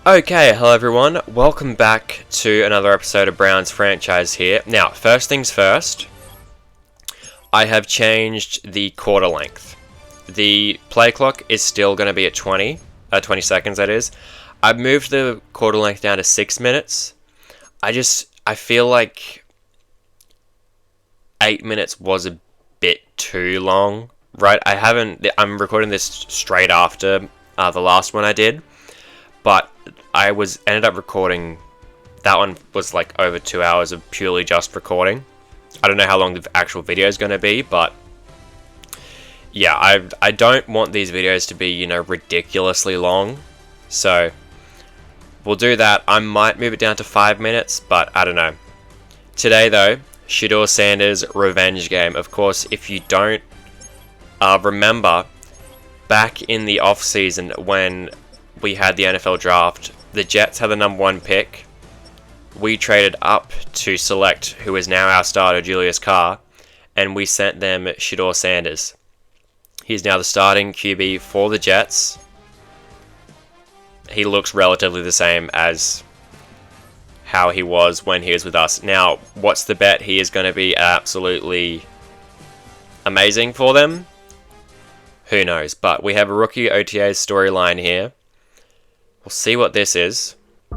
Okay, hello everyone, welcome back to another episode of Brown's Franchise here. Now, first things first, I have changed the quarter length. The play clock is still going to be at 20 seconds that is. I've moved the quarter length down to 6 minutes. I feel like 8 minutes was a bit too long, right? I'm recording this straight after the last one I did. But I ended up recording, that one was like over 2 hours of purely just recording. I don't know how long the actual video is going to be, but yeah, I don't want these videos to be, ridiculously long. So we'll do that. I might move it down to 5 minutes, but I don't know. Today though, Shedeur Sanders' revenge game. Of course, if you don't remember, back in the off season when we had the NFL draft, the Jets had the number 1 pick. We traded up to select who is now our starter, Julius Carr, and we sent them Shedeur Sanders. He's now the starting QB for the Jets. He looks relatively the same as how he was when he was with us. Now, what's the bet? He is going to be absolutely amazing for them? Who knows? But we have a rookie OTA storyline here. We'll see what this is. A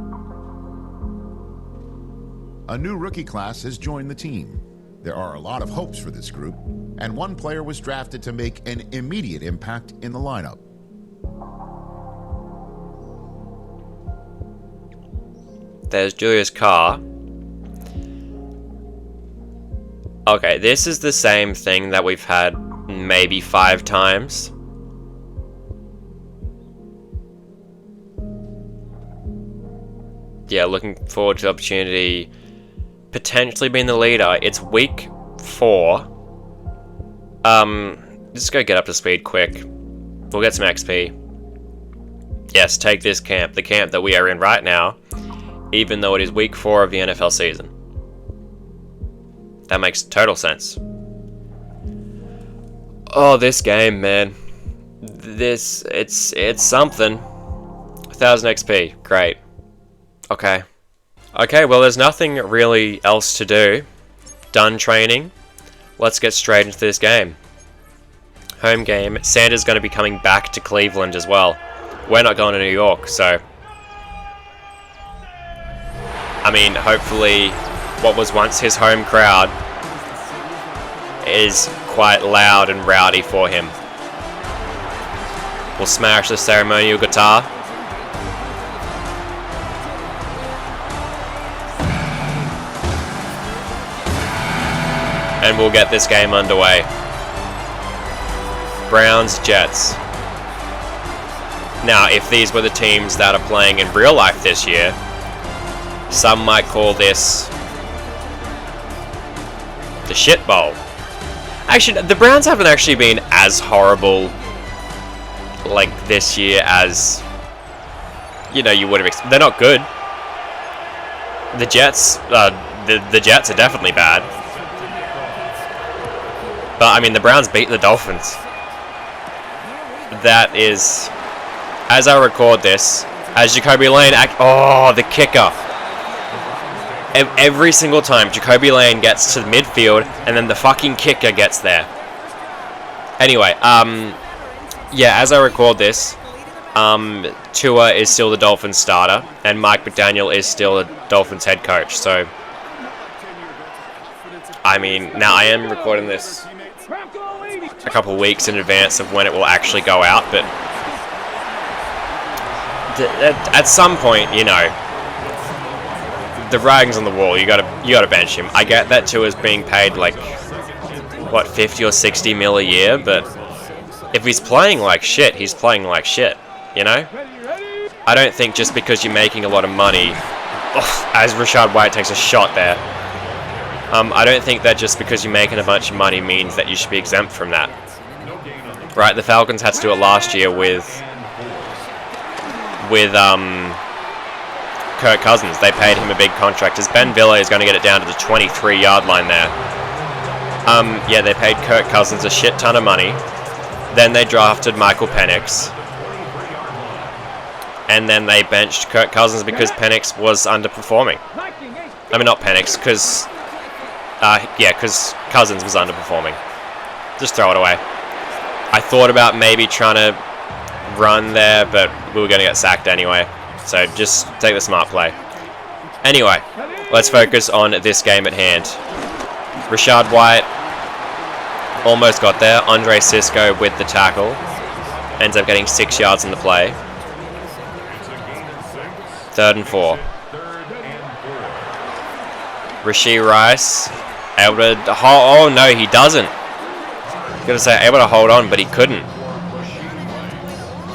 new rookie class has joined the team. There are a lot of hopes for this group, and one player was drafted to make an immediate impact in the lineup. There's Julius Carr. Okay, this is the same thing that we've had maybe 5 times. Yeah, looking forward to the opportunity, potentially being the leader. It's week 4. Just go get up to speed quick. We'll get some XP. Yes, take this camp, the camp that we are in right now, even though it is week 4 of the NFL season. That makes total sense. Oh, this game, man. It's something. 1000 XP, great. Okay, well, there's nothing really else to do. Done training. Let's get straight into this game. Home game. Sanders going to be coming back to Cleveland as well. We're not going to New York, so I mean, hopefully what was once his home crowd is quite loud and rowdy for him. We'll smash the ceremonial guitar. And we'll get this game underway. Browns, Jets. Now, if these were the teams that are playing in real life this year, some might call this the shit bowl. Actually, the Browns haven't actually been as horrible like this year as you would have expected. They're not good. The Jets, the Jets are definitely bad. But, I mean, the Browns beat the Dolphins. That is, as I record this, as Jacoby Lane, the kicker. Every single time, Jacoby Lane gets to the midfield, and then the fucking kicker gets there. Anyway, yeah, as I record this, Tua is still the Dolphins starter, and Mike McDaniel is still the Dolphins head coach, so I mean, now I am recording this a couple weeks in advance of when it will actually go out, but at some point, the writing's on the wall. You gotta bench him. I get that Tua's being paid like what, 50 or 60 mil a year, but if he's playing like shit, he's playing like shit. I don't think just because you're making a lot of money, as Rashad White takes a shot there. I don't think that just because you're making a bunch of money means that you should be exempt from that. Right, the Falcons had to do it last year with Kirk Cousins. They paid him a big contract, as Ben Villa is going to get it down to the 23-yard line there. Yeah, they paid Kirk Cousins a shit ton of money. Then they drafted Michael Penix. And then they benched Kirk Cousins because Penix was underperforming. I mean, not Penix, because... because Cousins was underperforming. Just throw it away. I thought about maybe trying to run there, but we were going to get sacked anyway. So just take the smart play. Anyway, let's focus on this game at hand. Rachaad White almost got there. Andre Cisco with the tackle. Ends up getting 6 yards in the play. 3rd and 4. Rashee Rice able to hold. Oh no, he doesn't. Gonna say able to hold on, but he couldn't.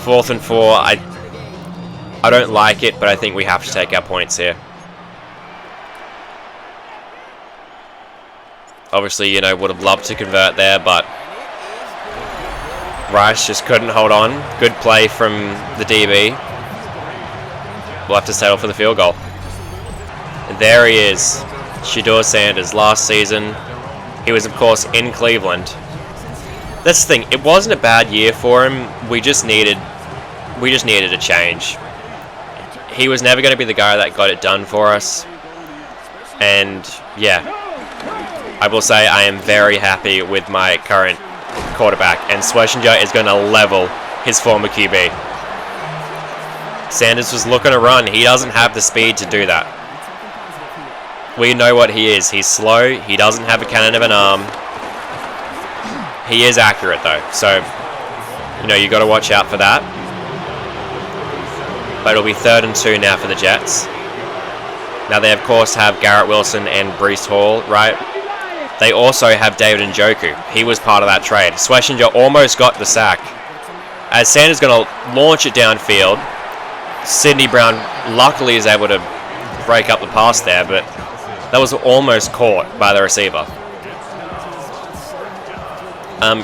4th and 4. I don't like it, but I think we have to take our points here. Obviously, you know, would have loved to convert there, but Rice just couldn't hold on. Good play from the DB. We'll have to settle for the field goal. And there he is, Shedeur Sanders. Last season, he was, of course, in Cleveland. That's the thing. It wasn't a bad year for him. We just needed a change. He was never going to be the guy that got it done for us. And yeah, I will say I am very happy with my current quarterback, and Schlesinger is going to level his former QB. Sanders was looking to run. He doesn't have the speed to do that. We know what he is. He's slow. He doesn't have a cannon of an arm. He is accurate though, so you know you got to watch out for that. But it'll be 3rd and 2 now for the Jets. Now they of course have Garrett Wilson and Breece Hall, right? They also have David Njoku. He was part of that trade. Schlesinger almost got the sack. As Sanders going to launch it downfield, Sidney Brown luckily is able to break up the pass there, but that was almost caught by the receiver.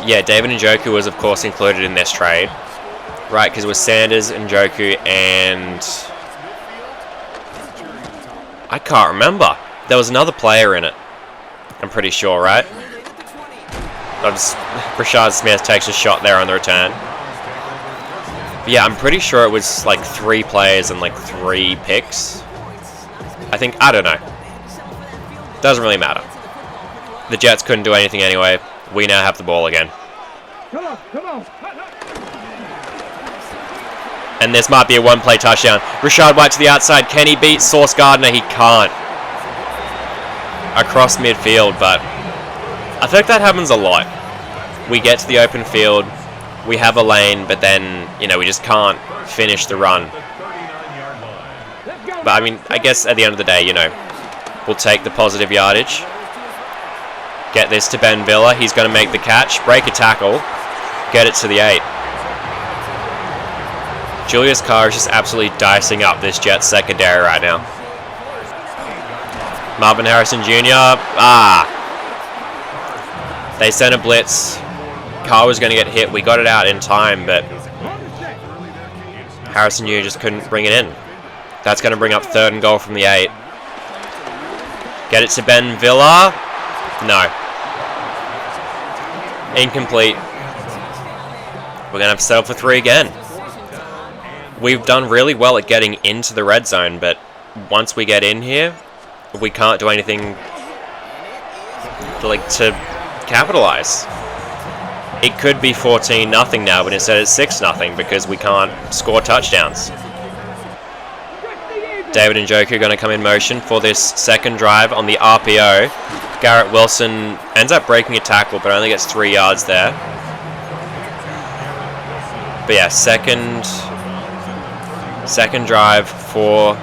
Yeah, David Njoku was of course included in this trade, right? Because it was Sanders, Njoku, and I can't remember. There was another player in it. I'm pretty sure, right? Rashad Smith takes a shot there on the return. But yeah, I'm pretty sure it was like 3 players and like 3 picks. I don't know. Doesn't really matter. The Jets couldn't do anything anyway. We now have the ball again. Come on. And this might be a 1-play touchdown. Rachaad White to the outside. Can he beat Sauce Gardner? He can't. Across midfield, but I think that happens a lot. We get to the open field, we have a lane, but then, you know, we just can't finish the run. But I mean, I guess at the end of the day, you know, we'll take the positive yardage. Get this to Ben Villa. He's going to make the catch, break a tackle, get it to the 8. Julius Carr is just absolutely dicing up this Jets secondary right now. Marvin Harrison Jr. They sent a blitz. Carr was going to get hit. We got it out in time, but Harrison Jr. just couldn't bring it in. That's going to bring up 3rd and goal from the 8. Get it to Ben Villa. No. Incomplete. We're going to have to settle for 3 again. We've done really well at getting into the red zone, but once we get in here, we can't do anything to capitalize. It could be 14-0 now, but instead it's 6-0 because we can't score touchdowns. David Njoku going to come in motion for this second drive on the RPO. Garrett Wilson ends up breaking a tackle, but only gets 3 yards there. But yeah, second drive for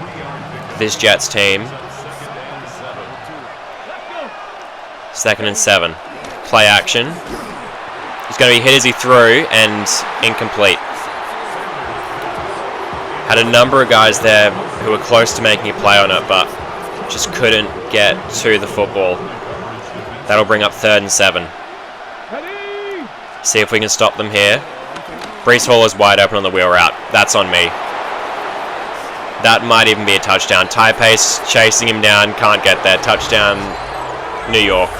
this Jets team. 2nd and 7. Play action. He's going to be hit as he threw, and incomplete. Had a number of guys there who were close to making a play on it, but just couldn't get to the football. That'll bring up 3rd and 7. See if we can stop them here. Breece Hall is wide open on the wheel route. That's on me. That might even be a touchdown. Ty Pace chasing him down. Can't get there. Touchdown, New York.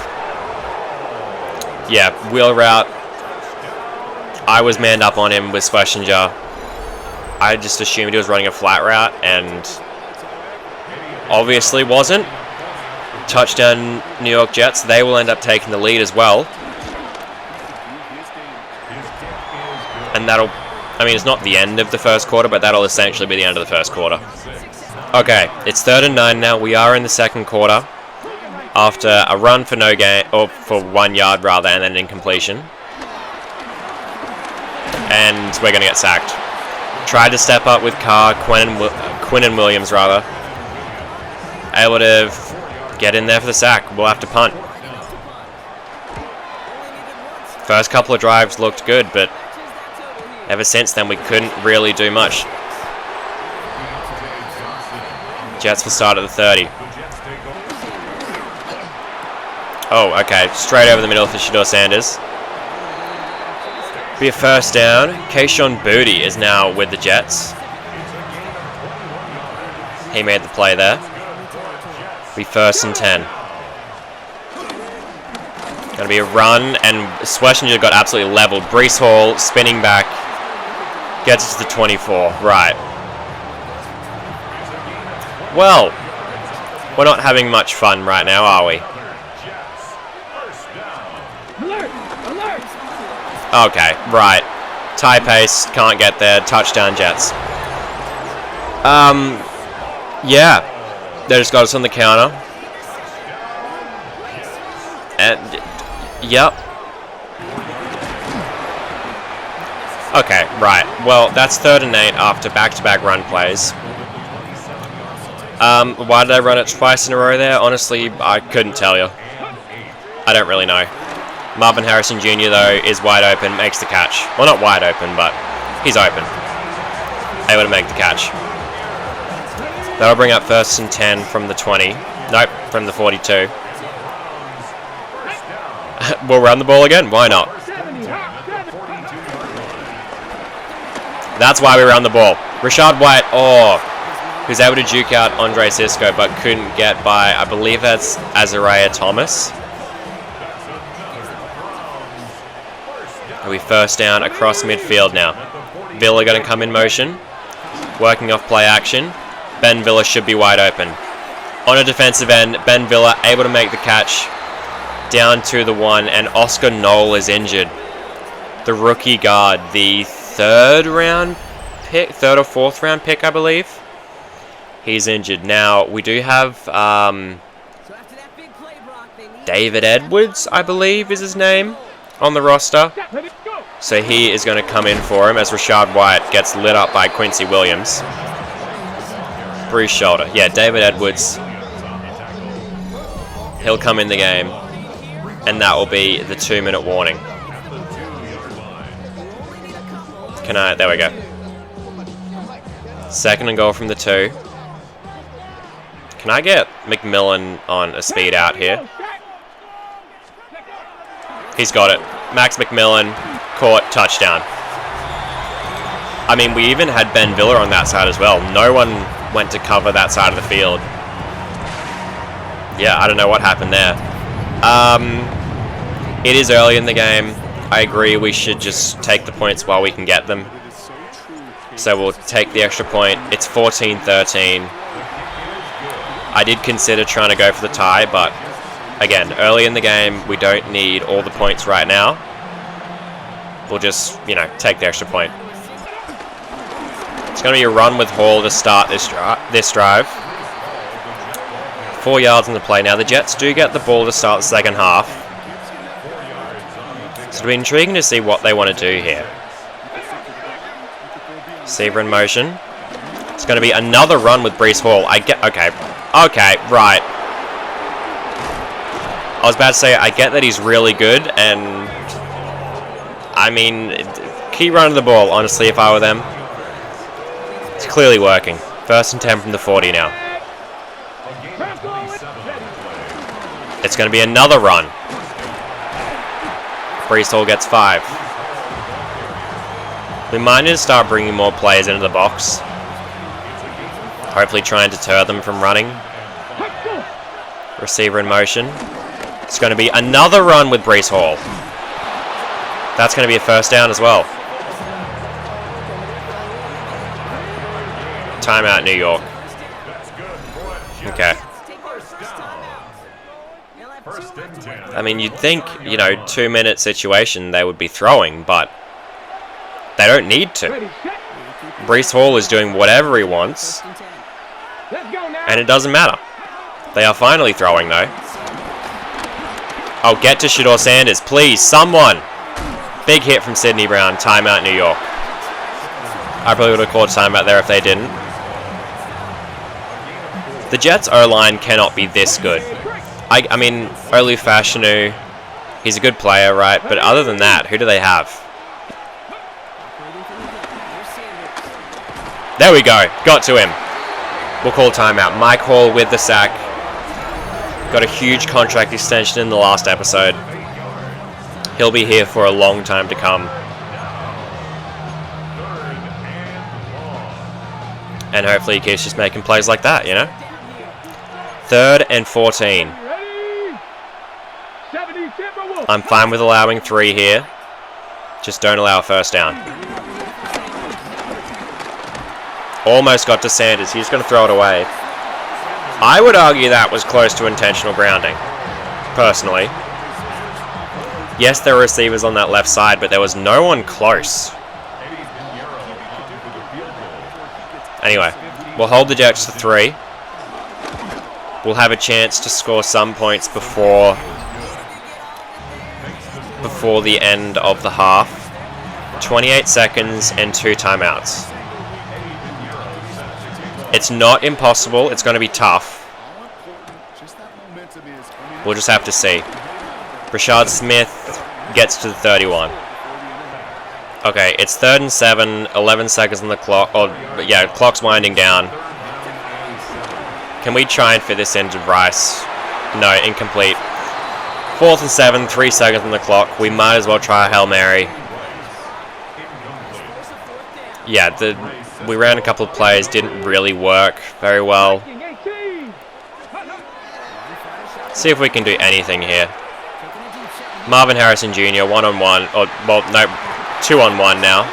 Yeah, wheel route. I was manned up on him with Schlesinger. I just assumed he was running a flat route, and obviously wasn't. Touchdown, New York Jets. They will end up taking the lead as well. And that'll... I mean, it's not the end of the first quarter, but that'll essentially be the end of the first quarter. Okay, it's 3rd and 9 now. We are in the second quarter. After a run for no gain, or for 1 yard rather, and then an incompletion. And we're going to get sacked. Tried to step up with Carr, Quinn and Williams rather. Able to get in there for the sack. We'll have to punt. First couple of drives looked good, but ever since then we couldn't really do much. Jets will start at the 30. Oh, okay. Straight over the middle for Shedeur Sanders. Be a first down. Kayshon Boutte is now with the Jets. He made the play there. Be 1st and 10. Gonna be a run, and Schlesinger got absolutely leveled. Breece Hall spinning back. Gets it to the 24. Right. Well, we're not having much fun right now, are we? Okay, right. Tie pace, can't get there. Touchdown, Jets. Yeah. They just got us on the counter. And, yep. Okay, right. Well, that's 3rd and 8 after back-to-back run plays. Why did I run it twice in a row there? Honestly, I couldn't tell you. I don't really know. Marvin Harrison Jr., though, is wide open, makes the catch. Well, not wide open, but he's open. Able to make the catch. That'll bring up 1st and 10 from the 20. Nope, from the 42. We'll run the ball again. Why not? That's why we run the ball. Rachaad White, who's able to juke out Andre Cisco, but couldn't get by, I believe that's Azariah Thomas. We first down across midfield now. Villa going to come in motion. Working off play action. Ben Villa should be wide open. On a defensive end, Ben Villa able to make the catch. Down to the 1, and Oscar Knoll is injured. The rookie guard, the 3rd or 4th round pick, I believe. He's injured. Now, we do have David Edwards, I believe is his name, on the roster. So he is going to come in for him as Rachaad White gets lit up by Quincy Williams. Bruised shoulder. Yeah, David Edwards. He'll come in the game. And that will be the 2-minute warning. There we go. 2nd and goal from the 2. Can I get McMillan on a speed out here? He's got it. Max McMillan, caught, touchdown. I mean, we even had Ben Villa on that side as well. No one went to cover that side of the field. Yeah, I don't know what happened there. It is early in the game. I agree we should just take the points while we can get them. So we'll take the extra point. It's 14-13. I did consider trying to go for the tie, but again, early in the game, we don't need all the points right now. We'll just, take the extra point. It's going to be a run with Hall to start this drive. 4 yards in the play. Now, the Jets do get the ball to start the second half. So it'll be intriguing to see what they want to do here. Receiver in motion. It's going to be another run with Breece Hall. Okay, right. I was about to say, I get that he's really good, and I mean, keep running the ball, honestly, if I were them. It's clearly working. 1st and 10 from the 40 now. It's going to be another run. Breece Hall gets 5. We might need to start bringing more players into the box. Hopefully try and deter them from running. Receiver in motion. It's going to be another run with Breece Hall. That's going to be a first down as well. Timeout, New York. Okay. I mean, you'd think, 2-minute situation they would be throwing, but they don't need to. Breece Hall is doing whatever he wants, and it doesn't matter. They are finally throwing, though. Oh, get to Shedeur Sanders, please, someone! Big hit from Sidney Brown, timeout, New York. I probably would have called timeout there if they didn't. The Jets' O-line cannot be this good. I mean, Olu Fashanu, he's a good player, right? But other than that, who do they have? There we go. Got to him. We'll call timeout. Mike Hall with the sack. Got a huge contract extension in the last episode. He'll be here for a long time to come. And hopefully he keeps just making plays like that, 3rd and 14. I'm fine with allowing 3 here. Just don't allow a first down. Almost got to Sanders. He's going to throw it away. I would argue that was close to intentional grounding, personally. Yes, there were receivers on that left side, but there was no one close. Anyway, we'll hold the Jets to 3. We'll have a chance to score some points before the end of the half. 28 seconds and 2 timeouts. It's not impossible. It's going to be tough. We'll just have to see. Rashad Smith gets to the 31. Okay, it's 3rd and 7, 11 seconds on the clock. Oh, yeah, clock's winding down. Can we try and fit this into Rice? No, incomplete. 4th and 7, 3 seconds on the clock. We might as well try a Hail Mary. Yeah, we ran a couple of plays, didn't really work very well. See if we can do anything here. Marvin Harrison Jr., 1-on-1, or, well, no, 2-on-1 now.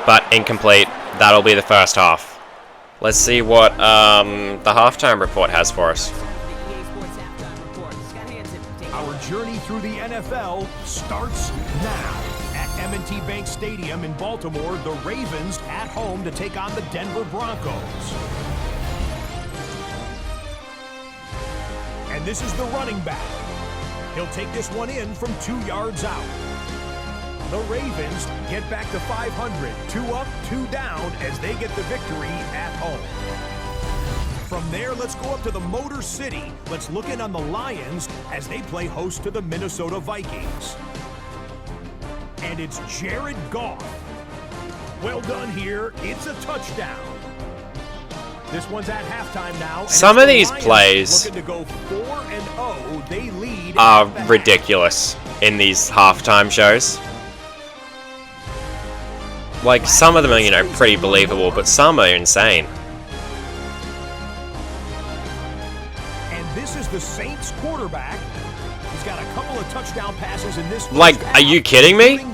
But incomplete. That'll be the first half. Let's see what the halftime report has for us. Our journey through the NFL starts now. At M&T Bank Stadium in Baltimore, the Ravens at home to take on the Denver Broncos. And this is the running back. He'll take this one in from 2 yards out. The Ravens get back to 500, 2 up, 2 down as they get the victory at home. From there, let's go up to the Motor City. Let's look in on the Lions as they play host to the Minnesota Vikings. And it's Jared Goff. Well done here. It's a touchdown. This one's at halftime now. Some of these plays looking to go 4-0. They lead are ridiculous in these halftime shows. Like, some of them are, pretty believable, but some are insane. And this is the Saints quarterback. He's got a couple of touchdown passes in this. Like, are you kidding me?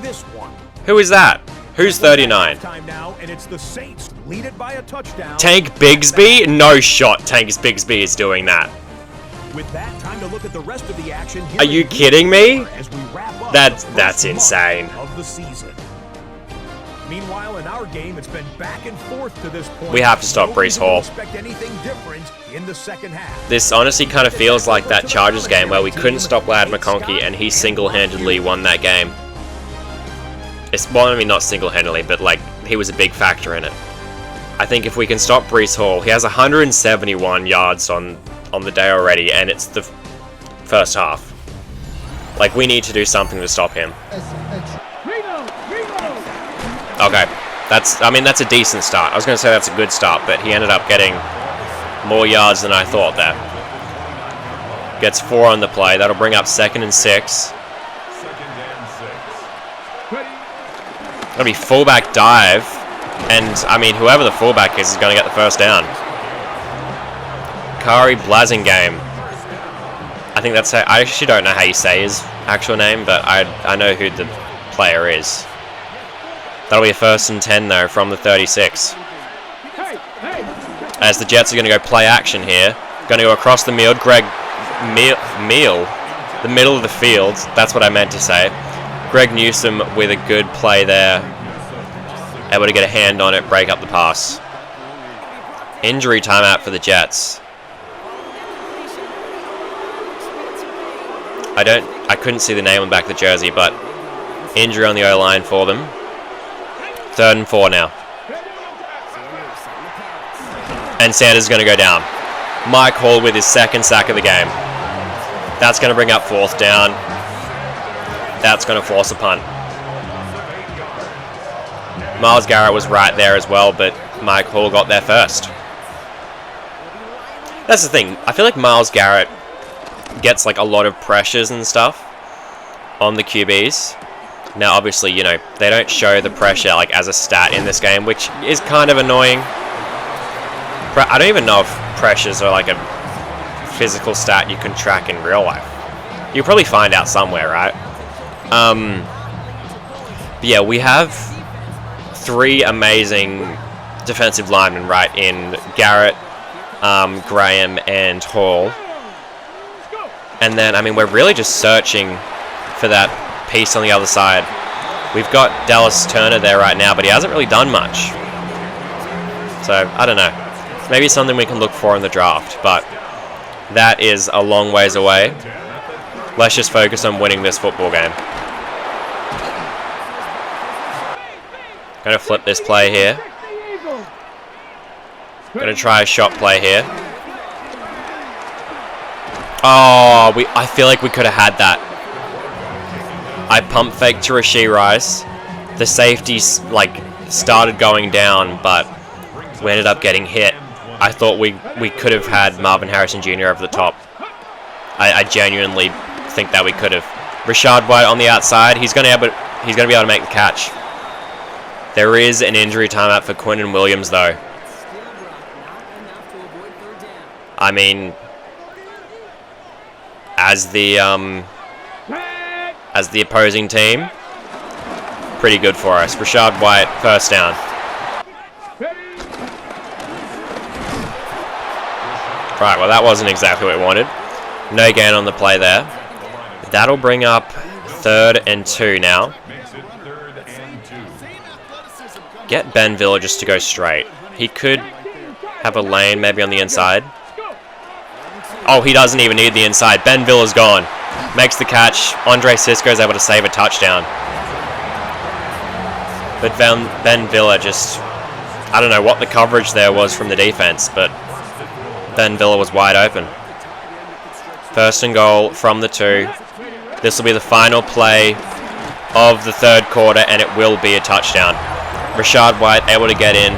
Who is that? Who's 39? Now, and it's the Saints lead it by a touchdown. Tank Bigsby? No shot Tank Bigsby is doing that. With that, time to look at the rest of the action. Are you kidding me? That's insane. Of the season. Meanwhile, in our game, it's been back and forth to this point. We have to stop Breece Hall. Expect anything different in the second half. This honestly kind of feels like that Chargers game where we couldn't stop Ladd McConkey and he single-handedly won that game. Well, I mean, not single-handedly, but like he was a big factor in it. I think if we can stop Breece Hall, he has 171 yards on the day already, and it's the first half. Like, we need to do something to stop him. Okay, that's a decent start. I was going to say that's a good start, but he ended up getting more yards than I thought there. Gets 4 on the play. That'll bring up 2nd and 6. Gonna be fullback dive, and I mean whoever the fullback is going to get the first down. Kari Blasingame. I think that's how, I actually don't know how you say his actual name, but I know who the player is. That'll be a 1st and 10 though from the 36. as the Jets are going to go play action here. Going to go across the field. The middle of the field. That's what I meant to say. Greg Newsome with a good play there. Able to get a hand on it, break up the pass. Injury timeout for the Jets. I couldn't see the name on the back of the jersey, but injury on the O-line for them. 3rd and 4 now. And Sanders is going to go down. Mike Hall with his 2nd sack of the game. That's going to bring up 4th down. That's going to force a punt. Myles Garrett was right there as well, but Mike Hall got there first. That's the thing. I feel like Myles Garrett gets like a lot of pressures and stuff on the QBs. Now, obviously, you know, they don't show the pressure like as a stat in this game, which is kind of annoying. I don't even know if pressures are like a physical stat you can track in real life. You'll probably find out somewhere, right? But yeah, we have 3 amazing defensive linemen, right, in Garrett, Graham, and Hall. And then, I mean, we're really just searching for that piece on the other side. We've got Dallas Turner there right now, but he hasn't really done much. So, I don't know. Maybe something we can look for in the draft, but that is a long ways away. Let's just focus on winning this football game. Gonna flip this play here. Gonna try a shot play here. Oh, I feel like we could have had that. I pump faked to Rashee Rice. The safeties like started going down, but we ended up getting hit. I thought we could have had Marvin Harrison Jr. over the top. I genuinely think that we could have. Rashad White on the outside. He's gonna be able to make the catch. There is an injury timeout for Quinnen Williams though. I mean, as the opposing team, pretty good for us. Rashad White, 1st down. Right, well that wasn't exactly what we wanted. No gain on the play there. That'll bring up 3rd and 2 now. Get Ben Villa just to go straight. He could have a lane maybe on the inside. Oh, he doesn't even need the inside. Ben Villa's gone. Makes the catch. Andre Cisco is able to save a touchdown. But Ben Villa just... I don't know what the coverage there was from the defense, but Ben Villa was wide open. 1st and goal from the 2. This will be the final play of the 3rd quarter, and it will be a touchdown. Rashad White able to get in.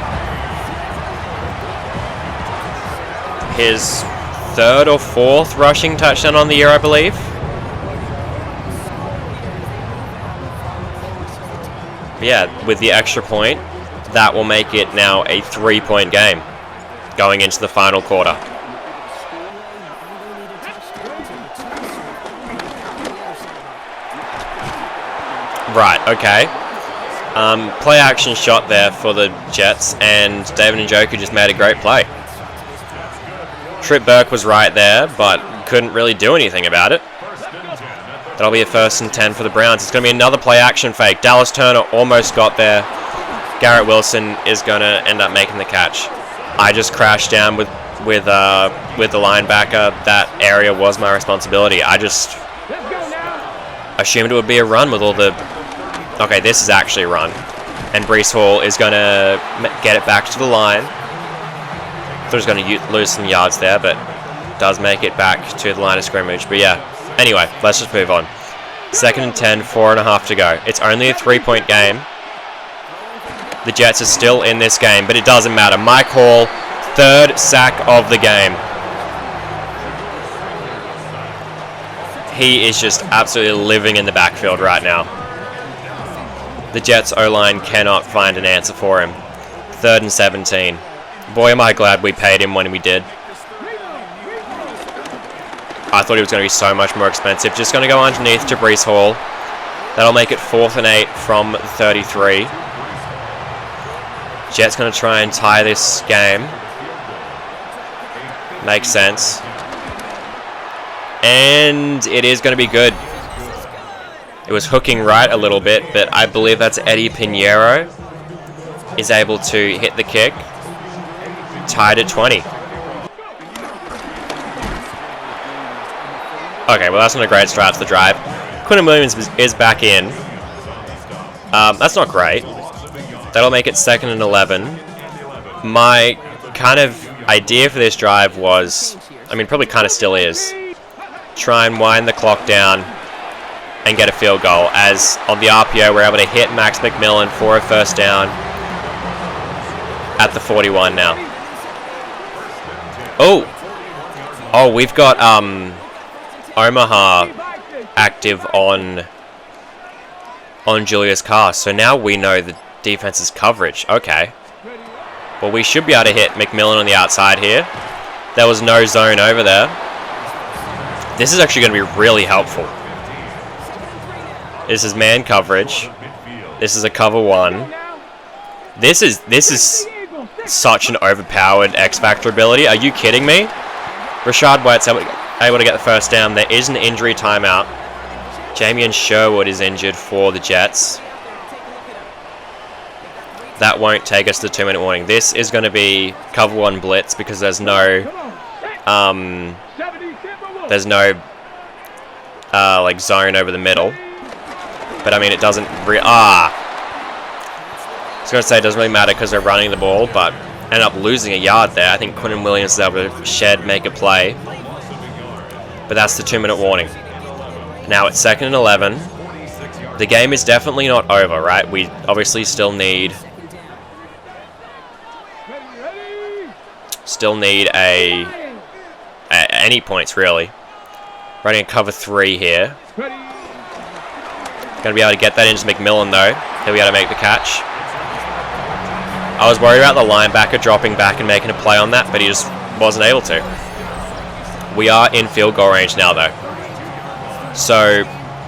His 3rd or 4th rushing touchdown on the year, I believe. Yeah, with the extra point, that will make it now a 3-point game going into the final quarter. Right, okay. Play action shot there for the Jets, and David Njoku just made a great play. Trip Burke was right there, but couldn't really do anything about it. That'll be a 1st and 10 for the Browns. It's going to be another play action fake. Dallas Turner almost got there. Garrett Wilson is going to end up making the catch. I just crashed down with the linebacker. That area was my responsibility. I just assumed it would be a run with all the... Okay, this is actually a run. And Breece Hall is going to get it back to the line. I thought he was going to lose some yards there, but does make it back to the line of scrimmage. But yeah, anyway, let's just move on. 2nd and 10, 4.5 to go. It's only a 3-point game. The Jets are still in this game, but it doesn't matter. Mike Hall, 3rd sack of the game. He is just absolutely living in the backfield right now. The Jets O-line cannot find an answer for him. 3rd and 17. Boy, am I glad we paid him when we did. I thought he was going to be so much more expensive. Just going to go underneath to Breece Hall. That'll make it 4th and 8 from 33. Jets going to try and tie this game. Makes sense. And it is going to be good. It was hooking right a little bit, but I believe that's Eddie Pinheiro is able to hit the kick. Tied at 20. Okay, well that's not a great start to the drive. Quinton Williams is back in. That's not great. That'll make it 2nd and 11. My kind of idea for this drive was, I mean, probably kind of still is, try and wind the clock down and get a field goal. As on the RPO, we're able to hit Max McMillan for a first down at the 41 now. Oh, we've got Omaha active on Julius Carr, so now we know the defense's coverage. Okay. Well, we should be able to hit McMillan on the outside here. There was no zone over there. This is actually going to be really helpful. This is man coverage. This is a cover 1. This is such an overpowered X-Factor ability. Are you kidding me? Rashad White's able to get the first down. There is an injury timeout. Jamian Sherwood is injured for the Jets. That won't take us to the 2-minute warning. This is going to be cover 1 blitz because there's no like zone over the middle. But I mean, it doesn't I was going to say it doesn't really matter because they're running the ball, but ended up losing a yard there. I think Quinton Williams is able to make a play. But that's the 2-minute warning. Now it's 2nd and 11. The game is definitely not over, right? We obviously still need any points, really. Running a cover 3 here. Going to be able to get that into McMillan, though. He'll be able to make the catch. I was worried about the linebacker dropping back and making a play on that, but he just wasn't able to. We are in field goal range now, though. So,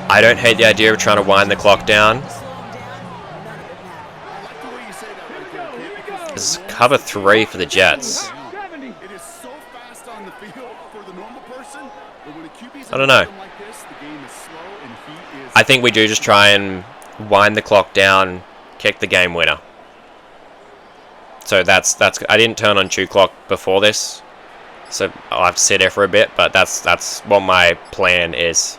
I don't hate the idea of trying to wind the clock down. This is cover 3 for the Jets. I don't know. I think we do just try and wind the clock down, kick the game winner. So that's I didn't turn on chew clock before this, so I'll have to sit there for a bit, but that's what my plan is.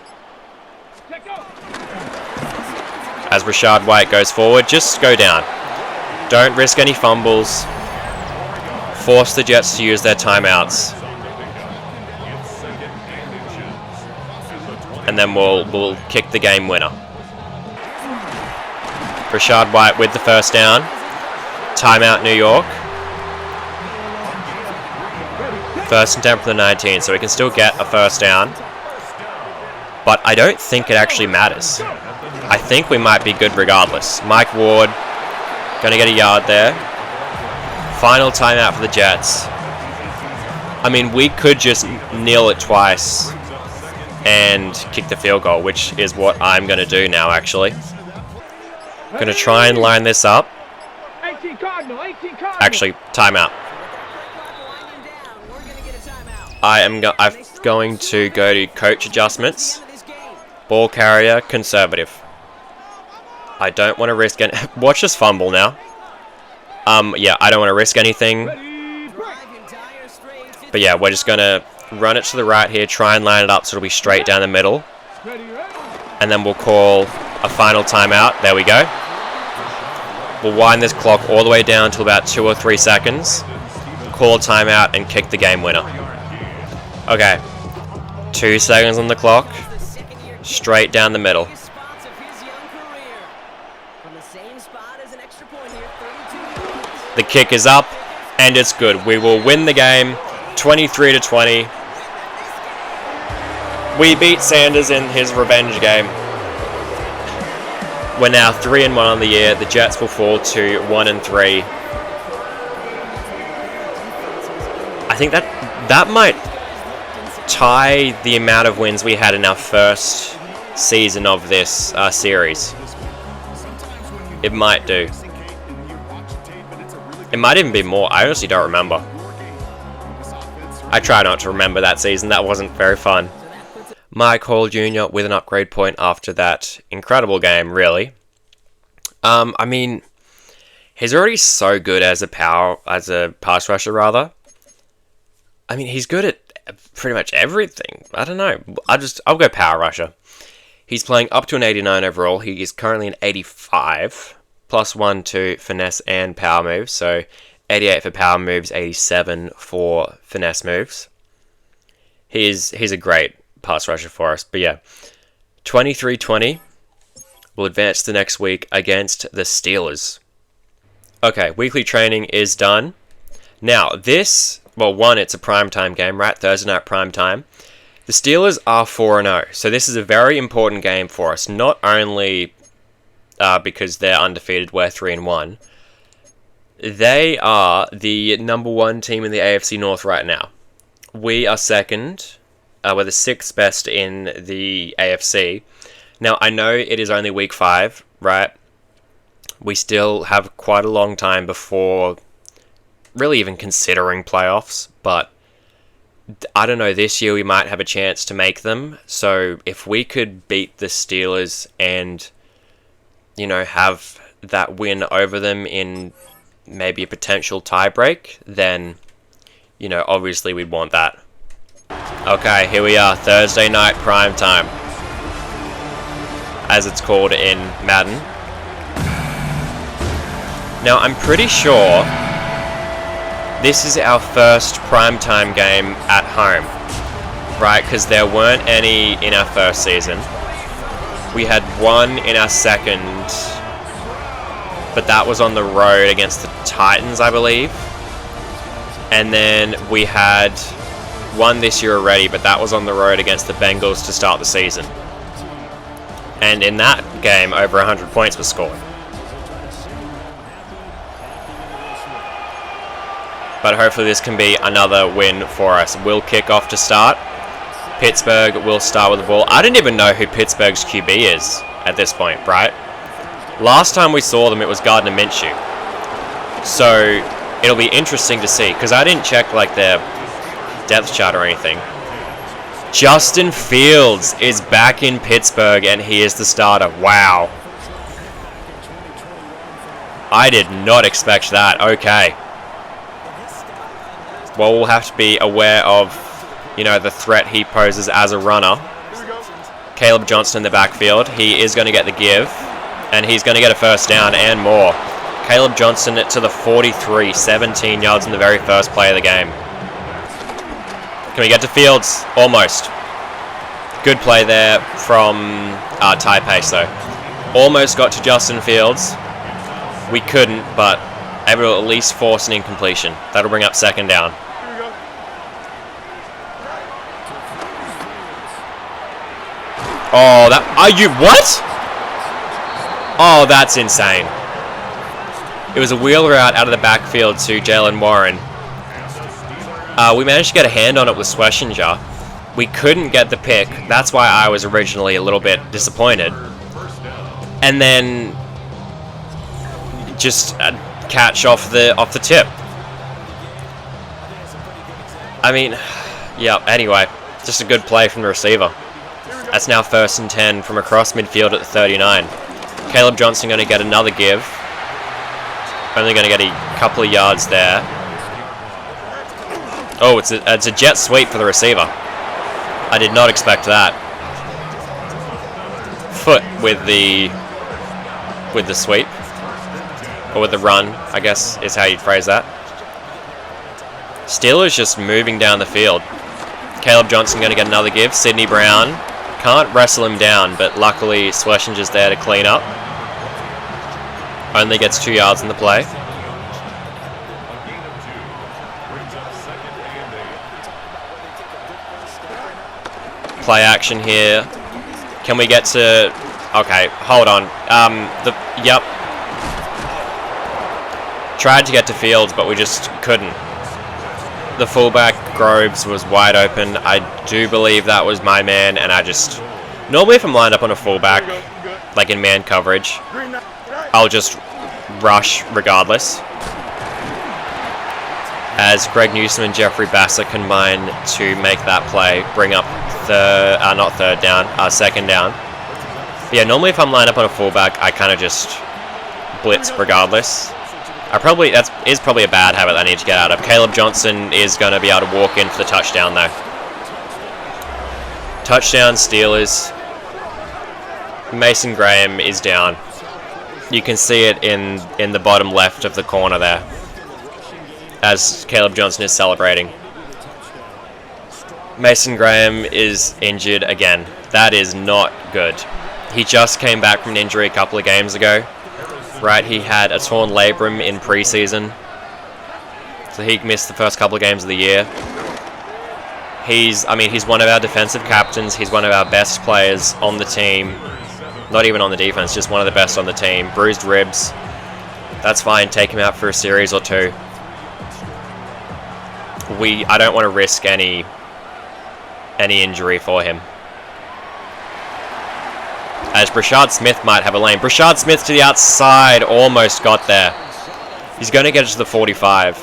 As Rashad White goes forward, just go down. Don't risk any fumbles. Force the Jets to use their timeouts. And then we'll kick the game winner. Rashad White with the first down. Timeout, New York. 1st and 10 for the 19, so we can still get a first down. But I don't think it actually matters. I think we might be good regardless. Mike Ward, going to get a yard there. Final timeout for the Jets. I mean, we could just kneel it twice and kick the field goal, which is what I'm going to do now, actually. I'm going to try and line this up. Actually, timeout. I'm going to go to coach adjustments. Ball carrier, conservative. I don't want to risk any... Watch this fumble now. Yeah, I don't want to risk anything. But yeah, we're just going to run it to the right here, try and line it up so it'll be straight down the middle. And then we'll call a final timeout. There we go. We'll wind this clock all the way down to about 2 or 3 seconds. Call a timeout and kick the game winner. Okay. 2 seconds on the clock. Straight down the middle. The kick is up, and it's good. We will win the game, 23-20. We beat Sanders in his revenge game. We're now 3-1 on the year. The Jets will fall to 1-3. I think that might tie the amount of wins we had in our first season of this series. It might do. It might even be more. I honestly don't remember. I try not to remember that season. That wasn't very fun. Mike Hall Jr. with an upgrade point after that incredible game, really. I mean, he's already so good as a pass rusher, rather. I mean, he's good at pretty much everything. I don't know. I'll go power rusher. He's playing up to an 89 overall. He is currently an 85, plus 1 to finesse and power moves. So 88 for power moves, 87 for finesse moves. He's a great pass rusher for us. But yeah, 23-20 will advance to the next week against the Steelers. Okay, weekly training is done. Now, it's a primetime game, right? Thursday night primetime. The Steelers are 4-0, so this is a very important game for us. Not only because they're undefeated, we're 3-1. They are the number 1 team in the AFC North right now. We are second. We're the 6th best in the AFC. Now, I know it is only week 5, right? We still have quite a long time before really even considering playoffs, but I don't know, this year we might have a chance to make them. So if we could beat the Steelers and, have that win over them in maybe a potential tiebreak, then, obviously we'd want that. Okay, here we are, Thursday night prime time, as it's called in Madden. Now, I'm pretty sure this is our first primetime game at home, right? Because there weren't any in our first season. We had one in our second, but that was on the road against the Titans, I believe. And then we had one this year already, but that was on the road against the Bengals to start the season. And in that game, over 100 points were scored. But hopefully this can be another win for us. We'll kick off to start. Pittsburgh will start with the ball. I didn't even know who Pittsburgh's QB is at this point, right? Last time we saw them, it was Gardner Minshew. So it'll be interesting to see, because I didn't check their depth chart or anything. Justin Fields is back in Pittsburgh, and he is the starter. Wow. I did not expect that. Okay. Well, we'll have to be aware of, the threat he poses as a runner. Caleb Johnson in the backfield. He is going to get the give, and he's going to get a first down and more. Caleb Johnson to the 43, 17 yards in the very first play of the game. Can we get to Fields? Almost. Good play there from Ty Pace, though. Almost got to Justin Fields. We couldn't, but able to at least force an incompletion. That'll bring up second down. Oh, what? Oh, that's insane. It was a wheel route out of the backfield to Jalen Warren. We managed to get a hand on it with Schlesinger. We couldn't get the pick. That's why I was originally a little bit disappointed. And then just catch off the tip. I mean, yeah, anyway, just a good play from the receiver. That's now 1st and 10 from across midfield at the 39. Caleb Johnson going to get another give. Only going to get a couple of yards there. Oh, it's a jet sweep for the receiver. I did not expect that. Foot with the sweep. Or with the run, I guess is how you'd phrase that. Steelers just moving down the field. Caleb Johnson going to get another give. Sidney Brown can't wrestle him down, but luckily Schlesinger's there to clean up. Only gets 2 yards in the play. Play action here. Can we get to... Okay, hold on. Yep. Tried to get to Fields, but we just couldn't. The fullback, Groves, was wide open. I do believe that was my man, and I just... Normally if I'm lined up on a fullback, like in man coverage, I'll just rush regardless. as Greg Newsom and Jeffrey Bassett combine to make that play, bring up second down. But yeah, normally if I'm lined up on a fullback, I kind of just blitz regardless. That is probably a bad habit I need to get out of. Caleb Johnson is going to be able to walk in for the touchdown though. Touchdown Steelers. Mason Graham is down. You can see it in the bottom left of the corner there, as Caleb Johnson is celebrating. Mason Graham is injured again. That is not good. He just came back from an injury a couple of games ago. Right, he had a torn labrum in preseason, so he missed the first couple of games of the year. He's one of our defensive captains. He's one of our best players on the team. Not even on the defense, just one of the best on the team. Bruised ribs. That's fine. Take him out for a series or two. I don't want to risk any injury for him. As Brashard Smith might have a lane. Brashard Smith to the outside. Almost got there. He's going to get it to the 45.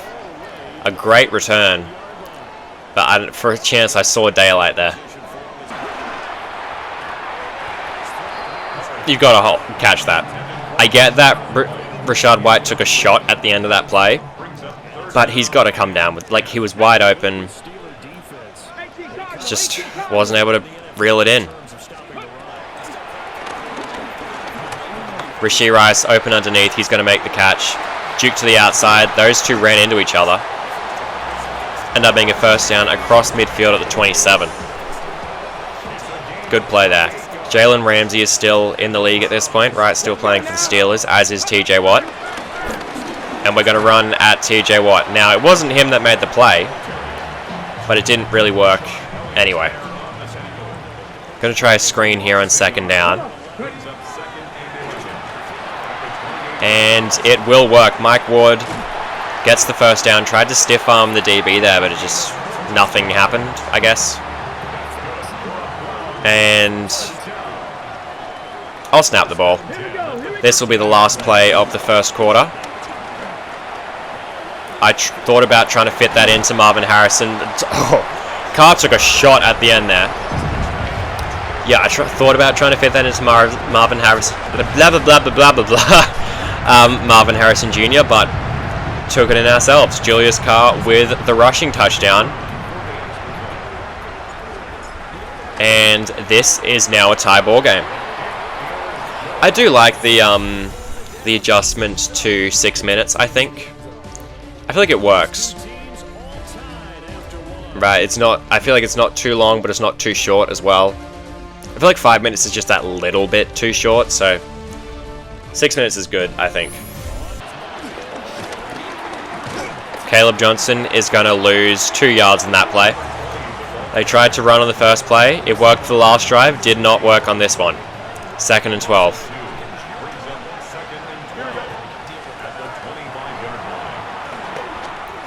A great return. But for a chance, I saw daylight there. You've got to catch that. I get that Rashad White took a shot at the end of that play, but he's got to come down with, he was wide open. Just wasn't able to reel it in. Rashee Rice open underneath. He's going to make the catch. Duke to the outside. Those two ran into each other. End up being a first down across midfield at the 27. Good play there. Jalen Ramsey is still in the league at this point, right? Still playing for the Steelers, as is TJ Watt. And we're going to run at TJ Watt. Now, it wasn't him that made the play, but it didn't really work anyway. Going to try a screen here on second down. And it will work. Mike Ward gets the first down. Tried to stiff arm the DB there, but nothing happened, I guess. And I'll snap the ball. This will be the last play of the first quarter. I thought about trying to fit that into Marvin Harrison. Carr took a shot at the end there. Yeah, I thought about trying to fit that into Marvin Harrison. Blah, blah, blah, blah, blah, blah, blah. Marvin Harrison Jr., but took it in ourselves. Julius Carr with the rushing touchdown. And this is now a tie ball game. I do like the adjustment to 6 minutes, I think. I feel like it works. Right, I feel like it's not too long, but it's not too short as well. I feel like 5 minutes is just that little bit too short, so 6 minutes is good, I think. Caleb Johnson is going to lose 2 yards in that play. They tried to run on the first play. It worked for the last drive. Did not work on this one. 2nd and 12.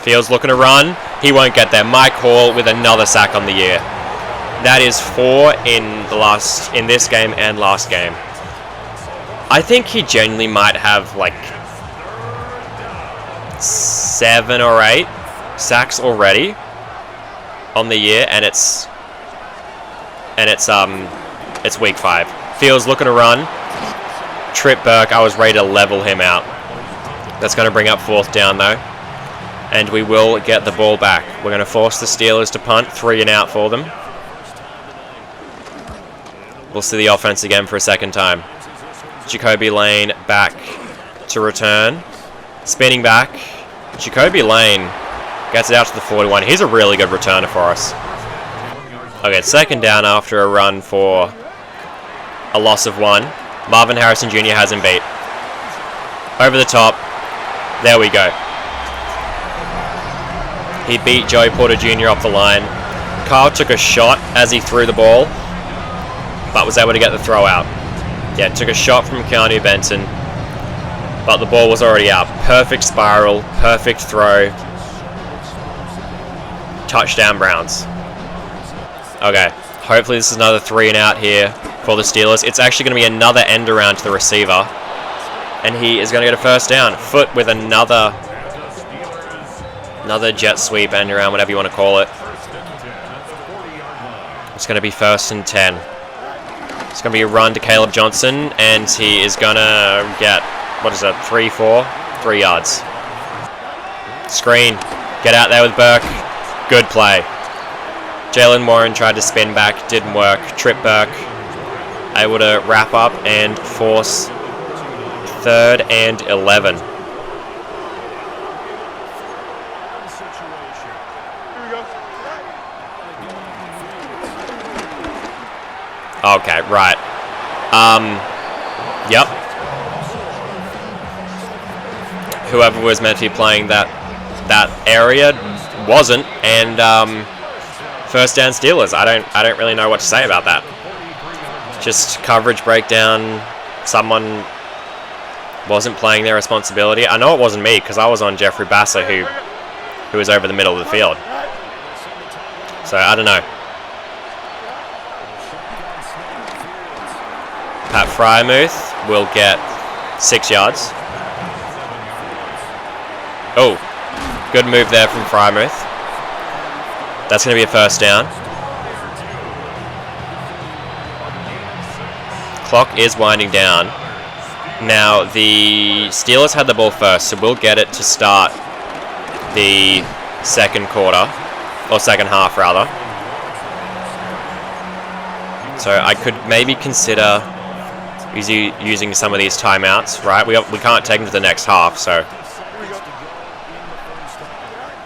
Fields looking to run. He won't get there. Mike Hall with another sack on the year. That is 4 in this game and last game. I think he genuinely might have 7 or 8 sacks already on the year, and it's week 5. Fields looking to run. Trip Burke, I was ready to level him out. That's going to bring up 4th down though, and we will get the ball back. We're going to force the Steelers to punt. 3 and out for them. We'll see the offense again for a second time. Jacoby Lane back to return. Spinning back. Jacoby Lane gets it out to the 41. He's a really good returner for us. Okay, 2nd down after a run for a loss of 1. Marvin Harrison Jr. has him beat. Over the top. There we go. He beat Joey Porter Jr. off the line. Carl took a shot as he threw the ball, but was able to get the throw out. Yeah, took a shot from Keanu Benton, but the ball was already out. Perfect spiral, perfect throw. Touchdown Browns. Okay, hopefully this is another 3 and out here for the Steelers. It's actually going to be another end around to the receiver, and he is going to get a first down. Foot with another Another jet sweep, end around, whatever you want to call it. It's going to be 1st and 10. It's going to be a run to Caleb Johnson, and he is going to get, what is it, 3 yards. Screen. Get out there with Burke. Good play. Jalen Warren tried to spin back, didn't work. Trip Burke. Able to wrap up and force 3rd and 11. Okay, right. Yep. Whoever was meant to be playing that area wasn't, and 1st down Steelers. I don't really know what to say about that. Just coverage breakdown. Someone wasn't playing their responsibility. I know it wasn't me because I was on Jeffrey Basser, who was over the middle of the field. So I don't know. Pat Fryermuth will get 6 yards. Oh, good move there from Fryermuth. That's going to be a 1st down. Clock is winding down. Now, the Steelers had the ball first, so we'll get it to start the 2nd quarter, or 2nd half, rather. So I could maybe consider using some of these timeouts, right? We can't take them to the next half, so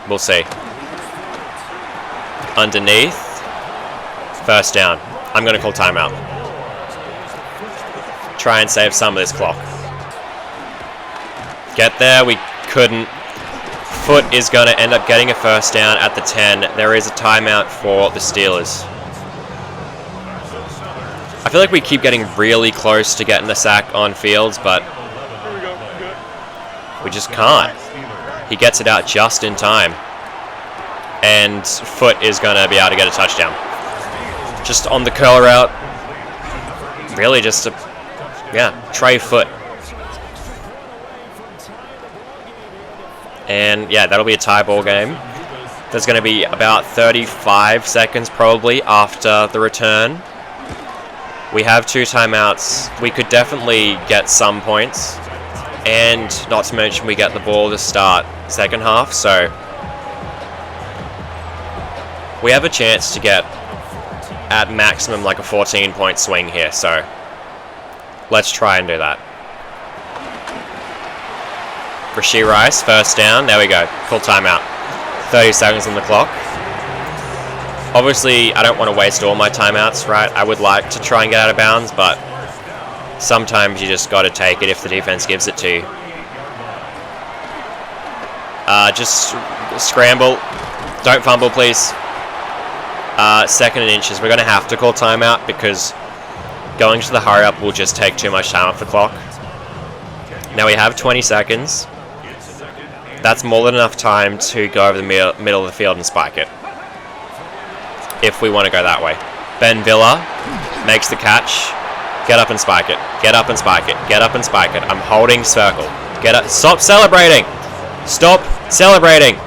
we'll see. Underneath, 1st down. I'm going to call timeout. Try and save some of this clock. Get there, we couldn't. Foot is going to end up getting a 1st down at the 10. There is a timeout for the Steelers. I feel like we keep getting really close to getting the sack on Fields, but we just can't. He gets it out just in time. And Foot is going to be able to get a touchdown. Just on the curl route. Really just Trey Foot. And yeah, that'll be a tie ball game. There's going to be about 35 seconds probably after the return. We have 2 timeouts. We could definitely get some points. And not to mention we get the ball to start 2nd half, so we have a chance to get at maximum like a 14-point swing here, so let's try and do that. Rashee Rice, 1st down. There we go. Full timeout. 30 seconds on the clock. Obviously, I don't want to waste all my timeouts, right? I would like to try and get out of bounds, but sometimes you just got to take it if the defense gives it to you. Just scramble. Don't fumble, please. 2nd and inches. We're going to have to call timeout because going to the hurry up will just take too much time off the clock. Now we have 20 seconds. That's more than enough time to go over the middle of the field and spike it, if we want to go that way. Ben Villa makes the catch. Get up and spike it. Get up and spike it. Get up and spike it. I'm holding circle. Get up. Stop celebrating. Stop celebrating.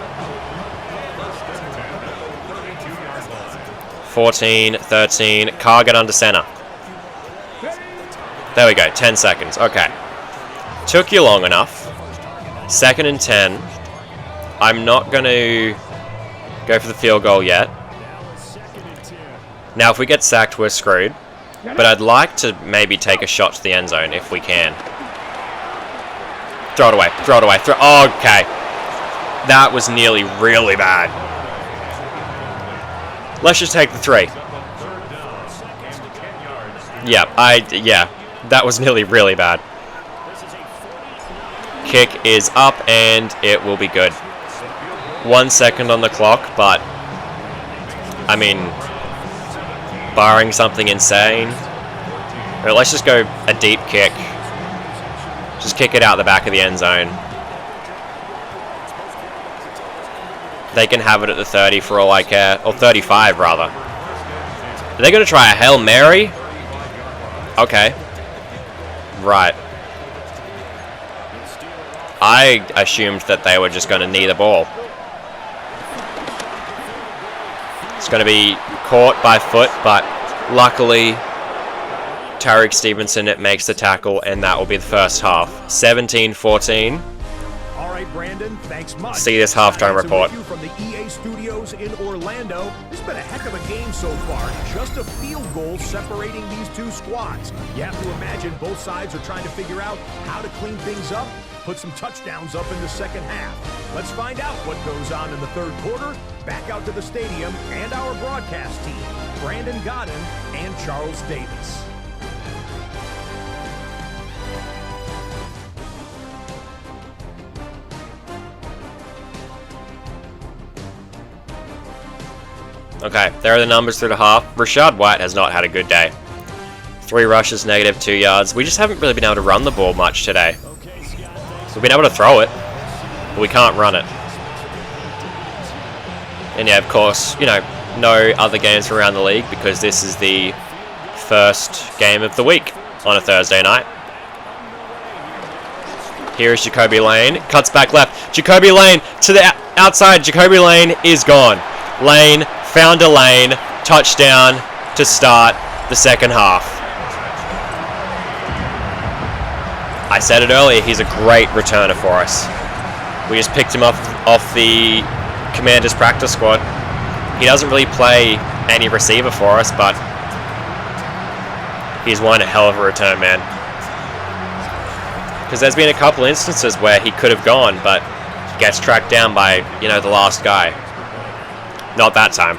14, 13. Carr, get under center. There we go. 10 seconds. Okay. Took you long enough. 2nd and 10. I'm not going to go for the field goal yet. Now, if we get sacked, we're screwed. But I'd like to maybe take a shot to the end zone if we can. Throw it away. Throw it away. Okay. That was nearly really bad. Let's just take the 3. Yeah, that was nearly really bad. Kick is up and it will be good. 1 second on the clock, but I mean, barring something insane. But let's just go a deep kick. Just kick it out the back of the end zone. They can have it at the 30 for all I care. Or 35, rather. Are they going to try a Hail Mary? Okay. Right. I assumed that they were just going to knee the ball. It's going to be caught by foot, but luckily Tariq Stevenson makes the tackle, and that will be the first half. 17-14. All right, Brandon, thanks much. See this halftime report. From the EA Studios in Orlando. It's been a heck of a game so far. Just a field goal separating these two squads. You have to imagine both sides are trying to figure out how to clean things up, put some touchdowns up in the second half. Let's find out what goes on in the third quarter. Back out to the stadium and our broadcast team, Brandon Godden and Charles Davis. Okay, there are the numbers through the half. Rashad White has not had a good day. 3 rushes, -2 yards. We just haven't really been able to run the ball much today. We've been able to throw it, but we can't run it. And yeah, of course, you know, no other games from around the league because this is the first game of the week on a Thursday night. Here is Jacoby Lane. Cuts back left. Jacoby Lane to the outside. Jacoby Lane is gone. Lane found a lane. Touchdown to start the second half. I said it earlier, he's a great returner for us. We just picked him up off the Commanders practice squad. He doesn't really play any receiver for us, but he's one hell of a return man. Because there's been a couple instances where he could have gone, but he gets tracked down by, you know, the last guy. Not that time.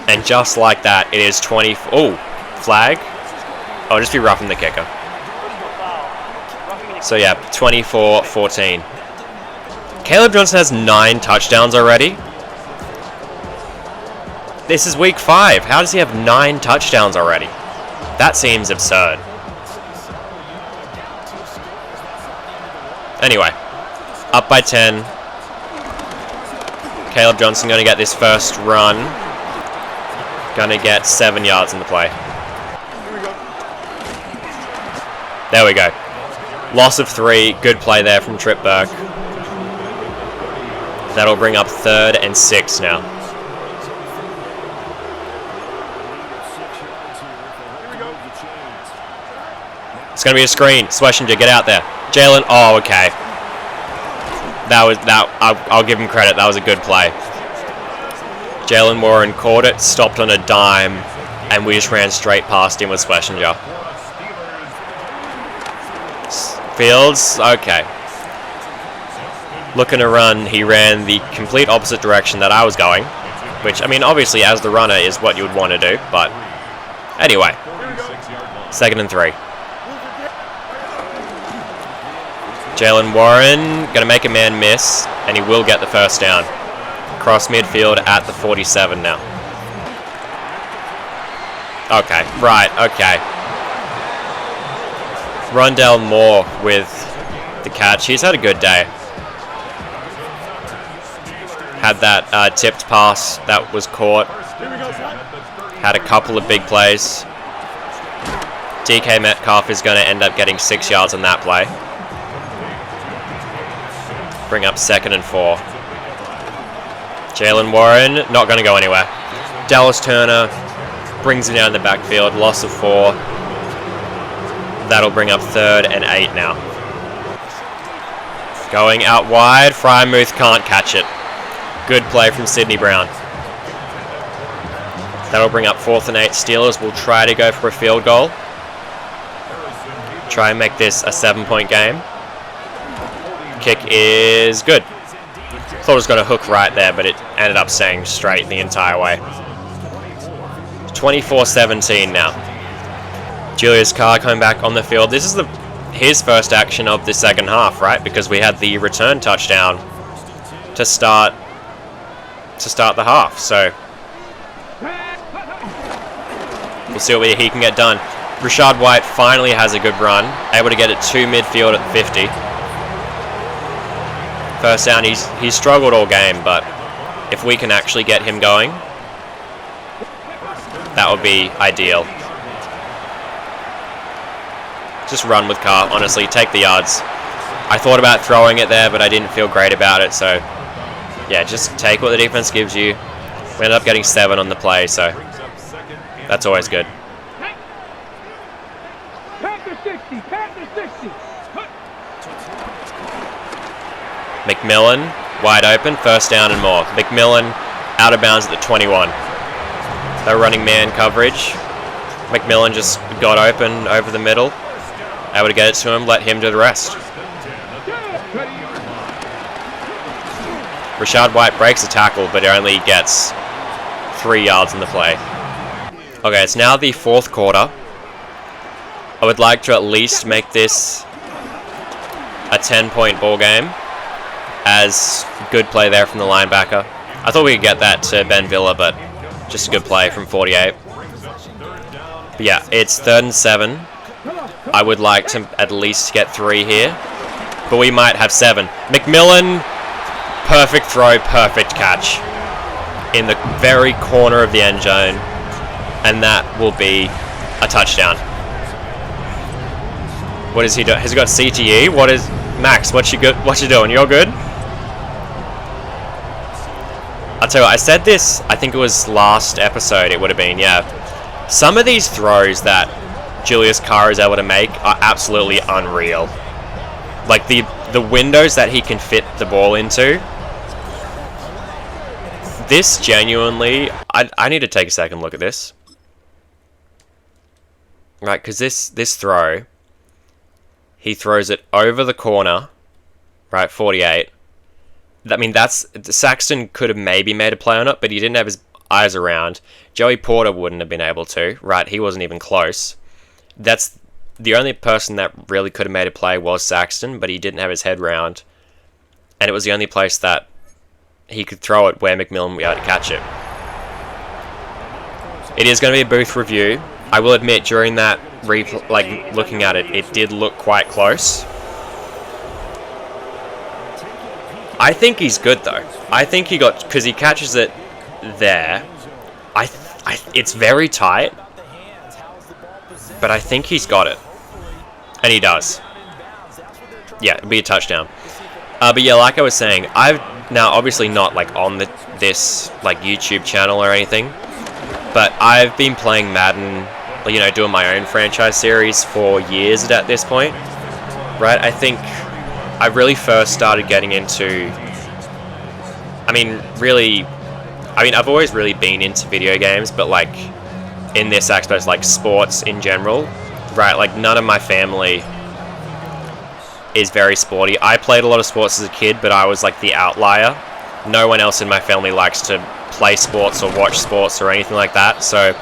And just like that, it is 20... Oh, flag? Oh, just be roughing the kicker. So yeah, 24-14. Caleb Johnson has 9 touchdowns already. This is week 5. How does he have 9 touchdowns already? That seems absurd. Anyway, up by 10. Caleb Johnson going to get this first run. Going to get 7 yards in the play. There we go. Loss of 3. Good play there from Trip Burke. That'll bring up 3rd and 6 now. It's going to be a screen. Schlesinger, get out there. Jalen. Oh, okay. I'll give him credit. That was a good play. Jalen Warren caught it, stopped on a dime, and we just ran straight past him with Schlesinger. Fields, okay. Looking to run, he ran the complete opposite direction that I was going, which, I mean, obviously as the runner is what you would want to do, but anyway. 2nd and 3. Jalen Warren going to make a man miss, and he will get the first down. Cross midfield at the 47 now. Okay, right, okay. Rondell Moore with the catch. He's had a good day. Had that tipped pass that was caught. Had a couple of big plays. DK Metcalf is going to end up getting 6 yards on that play. Bring up 2nd and 4. Jalen Warren, not going to go anywhere. Dallas Turner brings him down the backfield. Loss of 4. That'll bring up 3rd and 8 now. Going out wide. Frymouth can't catch it. Good play from Sidney Brown. That'll bring up 4th and 8. Steelers will try to go for a field goal. Try and make this a 7-point game. Kick is good. Thought it was going to hook right there, but it ended up staying straight the entire way. 24-17 now. Julius Carr coming back on the field. This is his first action of the second half, right? Because we had the return touchdown to start the half. So we'll see what he can get done. Rashad White finally has a good run, able to get it to midfield at 50. First down. He's struggled all game, but if we can actually get him going, that would be ideal. Just run with Carr, honestly. Take the yards. I thought about throwing it there, but I didn't feel great about it. So, yeah, just take what the defense gives you. We ended up getting 7 on the play, so that's always good. Panther 60, Panther 60. McMillan, wide open, first down and more. McMillan out of bounds at the 21. They're running man coverage. McMillan just got open over the middle. Able to get it to him, let him do the rest. Rashad White breaks a tackle, but he only gets 3 yards in the play. Okay, it's now the 4th quarter. I would like to at least make this a 10-point ball game, as good play there from the linebacker. I thought we could get that to Ben Villa, but just a good play from 48. But yeah, it's 3rd and 7. I would like to at least get 3 here, but we might have 7. McMillan, perfect throw, perfect catch in the very corner of the end zone, and that will be a touchdown. What is he doing? Has he got CTE? What is Max? What you doing? You're good? I'll tell you what, I said this, I think it was last episode, it would have been, yeah. Some of these throws that Julius Carr is able to make are absolutely unreal. Like, the windows that he can fit the ball into. This genuinely, I need to take a second look at this. Right, because this throw, he throws it over the corner, right, 48. I mean, Saxton could have maybe made a play on it, but he didn't have his eyes around. Joey Porter wouldn't have been able to, right? He wasn't even close. That's the only person that really could have made a play was Saxton, but he didn't have his head round. And it was the only place that he could throw it where McMillan would be able to catch it. It is going to be a booth review. I will admit, during that looking at it, it did look quite close. I think he's good though. I think he got, because he catches it there. It's very tight, but I think he's got it, and he does. Yeah, it'll be a touchdown. But yeah, like I was saying, I've now obviously not like on this like YouTube channel or anything, but I've been playing Madden, you know, doing my own franchise series for years at this point, right? I think I really first started getting into, I've always really been into video games, but like in this aspect, like sports in general, right? Like none of my family is very sporty. I played a lot of sports as a kid, but I was like the outlier. No one else in my family likes to play sports or watch sports or anything like that, so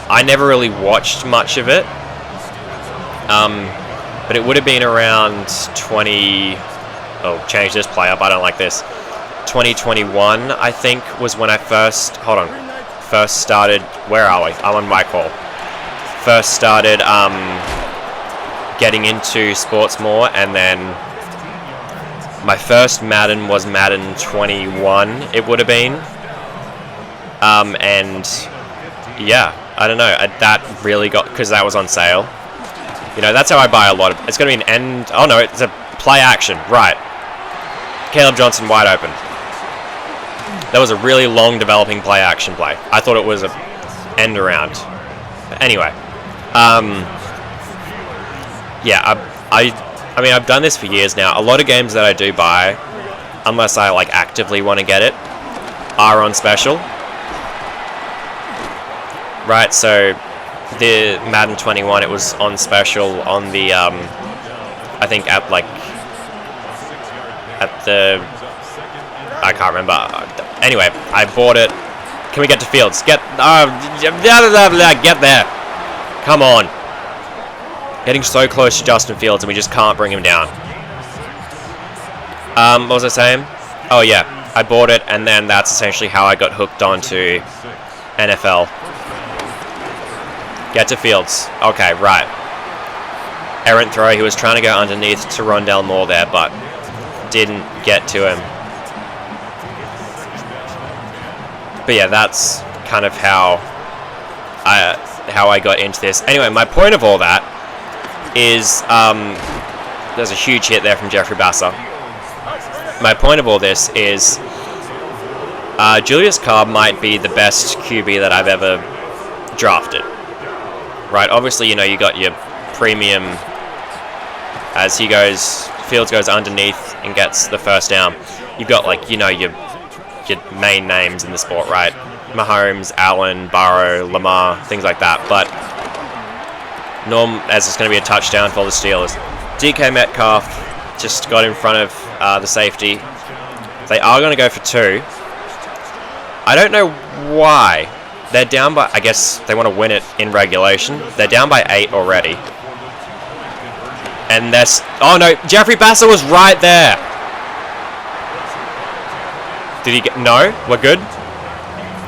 I never really watched much of it. But it would have been around change this play up, I don't like this. 2021, I think, was when I first started, where are we? I'm on my call. First started getting into sports more, and then my first Madden was Madden 21, it would have been. And yeah, I don't know, that really got, because that was on sale. You know, that's how I buy a lot of, it's going to be it's a play action, right. Caleb Johnson wide open. That was a really long developing play action play. I thought it was a end around. But anyway, yeah, I've done this for years now. A lot of games that I do buy, unless I like actively want to get it, are on special. Right, so the Madden 21, it was on special on the, I think at the, I can't remember. Anyway, I bought it. Can we get to Fields? Get there. Come on. Getting so close to Justin Fields and we just can't bring him down. What was I saying? Oh yeah, I bought it, and then that's essentially how I got hooked onto NFL. Get to Fields. Okay, right. Errant throw. He was trying to go underneath to Rondell Moore there, but didn't get to him. But yeah, that's kind of how I got into this. Anyway, my point of all that is there's a huge hit there from Jeffrey Basser. My point of all this is Julius Carr might be the best QB that I've ever drafted. Right, obviously, you know, you got your premium as Fields goes underneath and gets the first down. You've got, like, you know, your main names in the sport, right? Mahomes, Allen, Burrow, Lamar, things like that. But as it's going to be a touchdown for the Steelers. DK Metcalf just got in front of the safety. They are going to go for 2. I don't know why. They're down by... I guess they want to win it in regulation. They're down by 8 already. And that's... Oh, no. Jeffrey Bassett was right there. Did he get... No? We're good?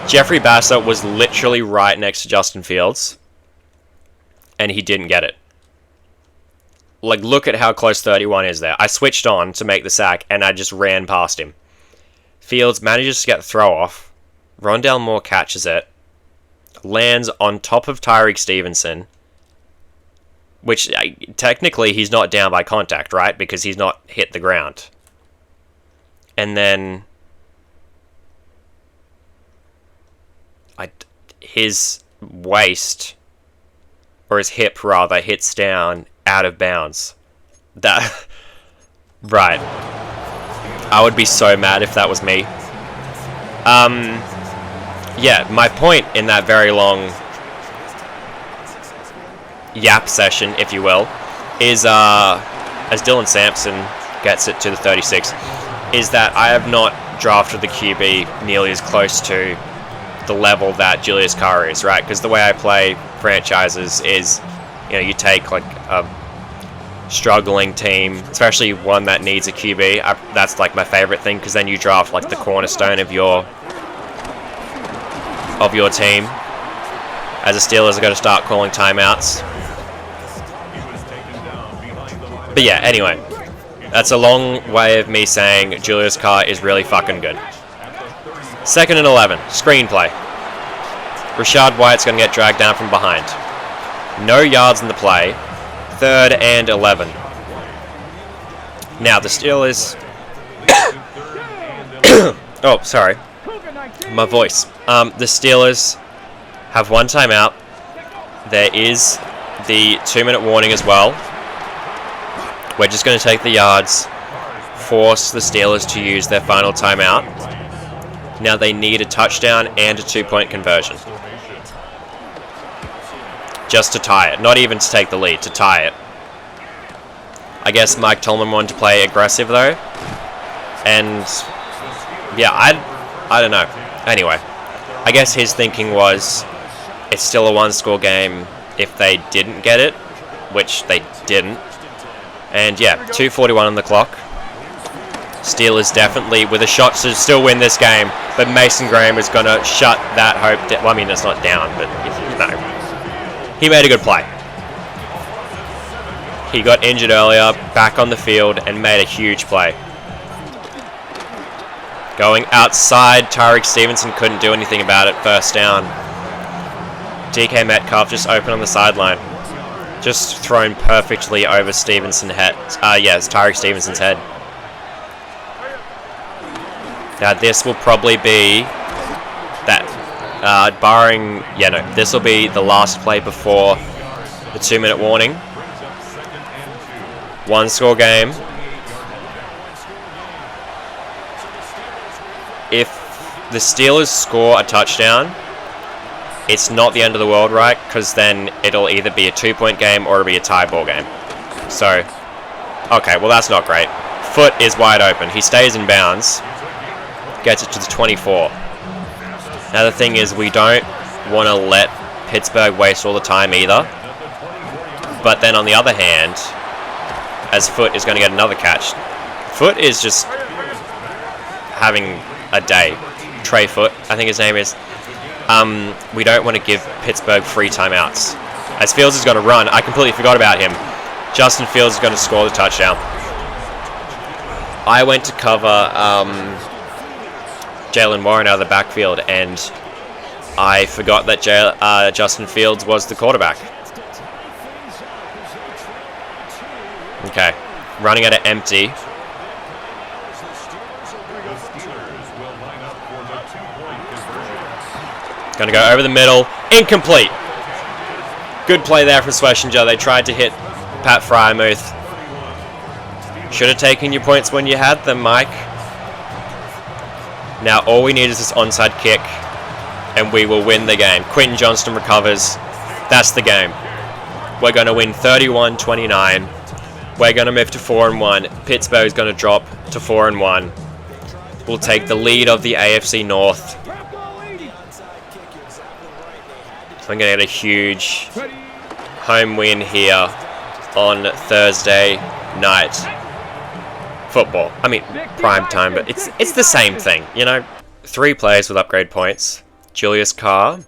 Jeffrey Bassett was literally right next to Justin Fields. And he didn't get it. Like, look at how close 31 is there. I switched on to make the sack, and I just ran past him. Fields manages to get the throw off. Rondale Moore catches it. Lands on top of Tyreek Stevenson. Which, technically, he's not down by contact, right? Because he's not hit the ground. And then... his waist... or his hip, rather, hits down out of bounds. That... Right. I would be so mad if that was me. Yeah, my point in that very long yap session, if you will, is, as Dylan Sampson gets it to the 36, is that I have not drafted the QB nearly as close to the level that Julius Carr is, right? Because the way I play franchises is, you know, you take, like, a struggling team, especially one that needs a QB. That's, like, my favorite thing, because then you draft, like, the cornerstone of your team. As the Steelers are going to start calling timeouts. But yeah, anyway. That's a long way of me saying Julius Carr is really fucking good. 2nd and 11. Screenplay. Rashad White's going to get dragged down from behind. No yards in the play. 3rd and 11. Now, the Steelers... Oh, sorry. My voice. The Steelers have 1 timeout. There is the 2-minute warning as well. We're just going to take the yards, force the Steelers to use their final timeout. Now they need a touchdown and a 2-point conversion. Just to tie it. Not even to take the lead, to tie it. I guess Mike Tolman wanted to play aggressive though. And yeah, I don't know. Anyway, I guess his thinking was it's still a 1-score game if they didn't get it, which they didn't. And yeah, 2:41 on the clock. Steelers definitely with a shot to still win this game, but Mason Graham is going to shut that hope down. Well, I mean, it's not down, but you know. He made a good play. He got injured earlier, back on the field, and made a huge play. Going outside, Tyreek Stevenson couldn't do anything about it. 1st down. DK Metcalf just open on the sideline. Just thrown perfectly over Stevenson's head. Yes, Tyreek Stevenson's head. Now this will probably be that. Barring... Yeah, no. This will be the last play before the 2-minute warning. 1-score game. If the Steelers score a touchdown, it's not the end of the world, right? Because then it'll either be a 2-point game or it'll be a tie ball game. So, okay, well that's not great. Foot is wide open. He stays in bounds. Gets it to the 24. Now the thing is, we don't want to let Pittsburgh waste all the time either. But then on the other hand, as Foot is going to get another catch. Foot is just having a day. Trey Foot, I think his name is. We don't want to give Pittsburgh free timeouts. As Fields is going to run, I completely forgot about him. Justin Fields is going to score the touchdown. I went to cover Jalen Warren out of the backfield, and I forgot that Justin Fields was the quarterback. Okay, running at an empty. Going to go over the middle. Incomplete. Good play there from Schlesinger. They tried to hit Pat Fryermuth. Should have taken your points when you had them, Mike. Now all we need is this onside kick, and we will win the game. Quentin Johnston recovers. That's the game. We're going to win 31-29. We're going to move to 4-1. Pittsburgh's going to drop to 4-1. We'll take the lead of the AFC North. I'm going to get a huge home win here on Thursday night football. I mean, prime time, but it's the same thing, you know. 3 players with upgrade points. Julius Carr.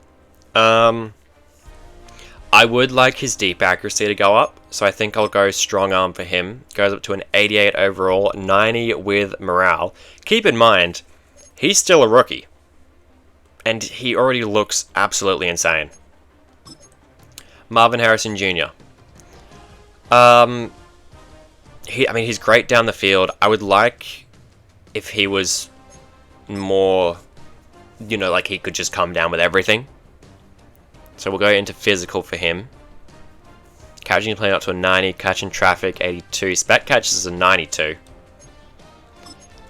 I would like his deep accuracy to go up, so I think I'll go strong arm for him. Goes up to an 88 overall, 90 with morale. Keep in mind, he's still a rookie, and he already looks absolutely insane. Marvin Harrison Jr. He's great down the field. I would like if he was more, you know, like he could just come down with everything. So we'll go into physical for him. Catching playing up to a 90, catching traffic 82, spec catches a 92.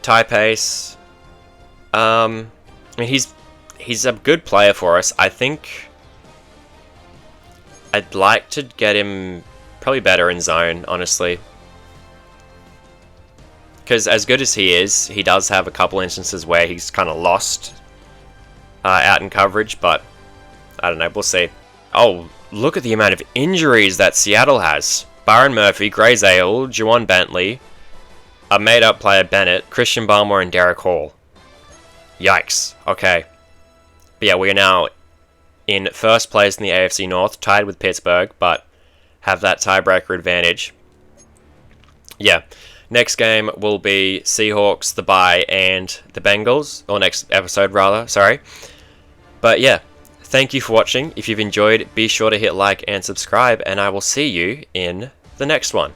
Tie pace. I mean, he's a good player for us. I think I'd like to get him probably better in zone, honestly. Because as good as he is, he does have a couple instances where he's kind of lost out in coverage, but I don't know, we'll see. Oh, look at the amount of injuries that Seattle has. Byron Murphy, Gray Zale, Juwan Bentley, a made-up player Bennett, Christian Barmore, and Derek Hall. Yikes. Okay. But yeah, we are now in first place in the AFC North, tied with Pittsburgh, but have that tiebreaker advantage. Yeah. Next game will be Seahawks, the bye, and the Bengals. Or next episode, rather. Sorry. But yeah. Thank you for watching. If you've enjoyed, be sure to hit like and subscribe, and I will see you in the next one.